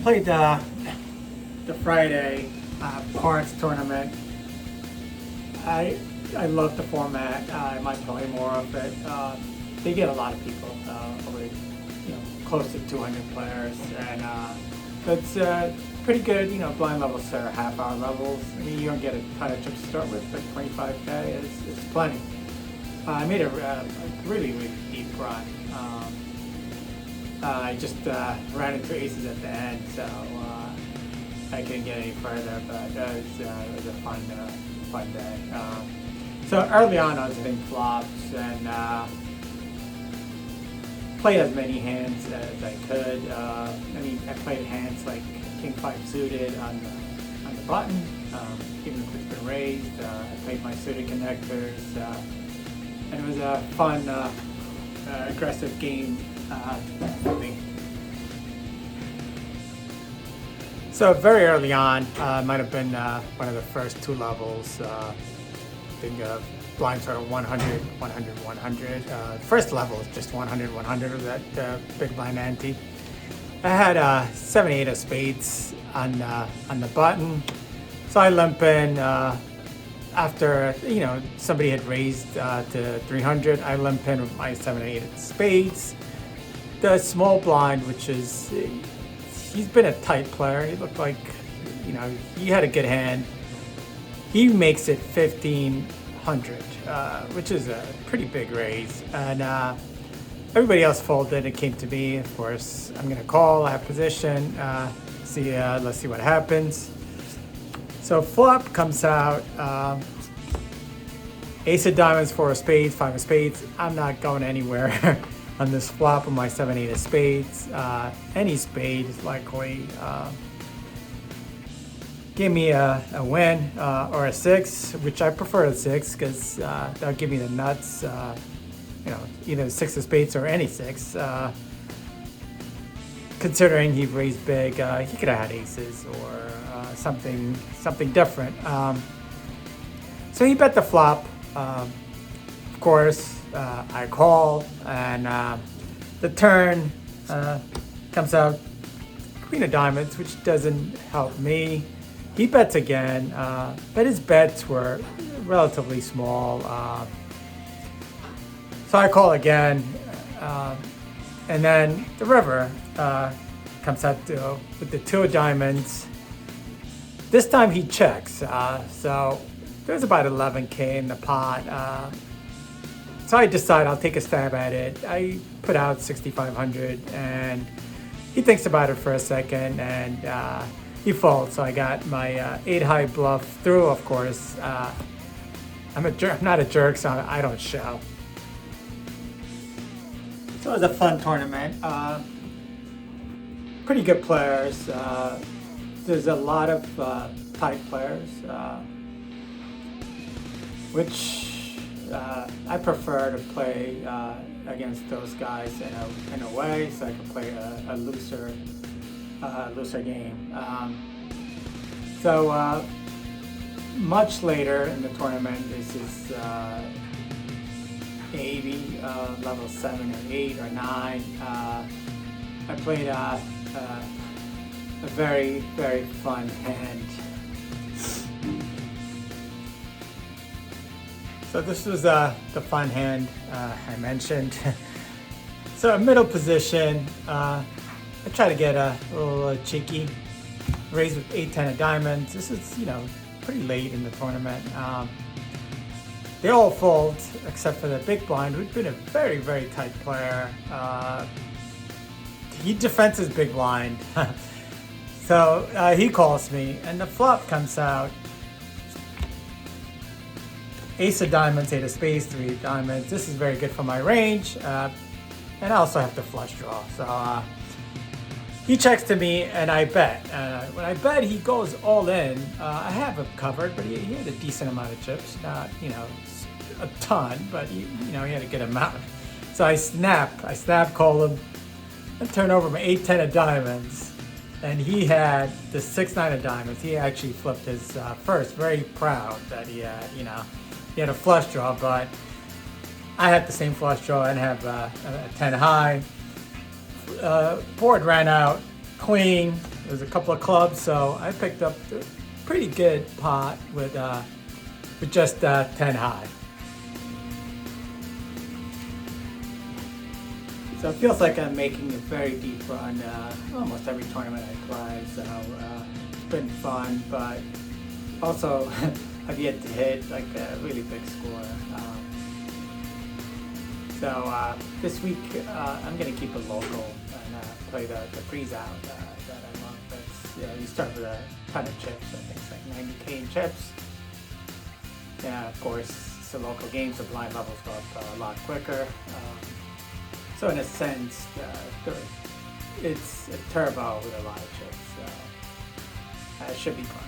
played the Friday Parx tournament. I love the format. I might play more of it. They get a lot of people, probably close to 200 players, and it's pretty good. Blind levels are half-hour levels. I mean, you don't get a ton of chips to start with, but 25K is plenty. I made a really deep run. I just ran into aces at the end, so I couldn't get any further. But it was a fun day. So early on, I was hitting flops and played as many hands as I could. I played hands like King 5 suited on the button, even if it's been raised. I played my suited connectors, and it was a fun, aggressive game for me. So very early on, might have been one of the first two levels. I think blinds are 100, 100, 100. First level is just 100, 100 of that big blind ante. I had 7, 8 of spades on the button, so I limp in after somebody had raised to 300. I limp in with my 7, 8 of spades. The small blind, which is he's been a tight player. He looked like he had a good hand. He makes it 1500, which is a pretty big raise, and everybody else folded. It came to me. Of course, I'm gonna call. I have position. Let's see what happens. So flop comes out. Ace of diamonds, 4 of spades, 5 of spades. I'm not going anywhere on this flop with my 7, 8 of spades. Any spade is likely. Give me a win or a 6, which I prefer a 6 because that'll give me the nuts. Either 6 of spades or any 6. Considering he raised big, he could have had aces or something different. So he bet the flop. Of course, I call, and the turn comes out queen of diamonds, which doesn't help me. He bets again, but his bets were relatively small. So I call again, and then the river comes out with the 2 of diamonds. This time he checks, so there's about 11K in the pot. So I decide I'll take a stab at it. I put out 6,500, and he thinks about it for a second, and he folds. So I got my 8 high bluff through, of course. I'm not a jerk, so I don't show. So it was a fun tournament. Pretty good players. There's a lot of tight players, which I prefer to play against those guys in a way, so I can play a looser game. So much later in the tournament, this is maybe level 7 or 8 or 9. I played a very, very fun hand. So this was the fun hand I mentioned. So middle position, I try to get a little cheeky, raise with 8, 10 of diamonds. This is pretty late in the tournament. They all fold except for the big blind, who's been a very, very tight player. He defends his big blind. So he calls me, and the flop comes out. Ace of diamonds, 8 of spades, 3 of diamonds. This is very good for my range. And I also have the flush draw. So he checks to me, and I bet. When I bet, he goes all in. I have him covered, but he had a decent amount of chips. Not, a ton, but he had a good amount. So I snap call him, and turn over my 8, 10 of diamonds. And he had the 6, 9 of diamonds. He actually flipped his first. Very proud that he had, he had a flush draw, but I had the same flush draw and have a 10 high. Board ran out clean, There's a couple of clubs, so I picked up a pretty good pot with just 10 high. So it feels like I'm making a very deep run almost every tournament I play, so it's been fun, but also I've yet to hit like a really big score. So this week I'm going to keep it local and play the freeze out that I love. You start with a ton of chips. I think it's like 90K in chips. Yeah, of course, it's a local game, so blind levels go up a lot quicker. So in a sense, it's a turbo with a lot of chips. So it should be fun.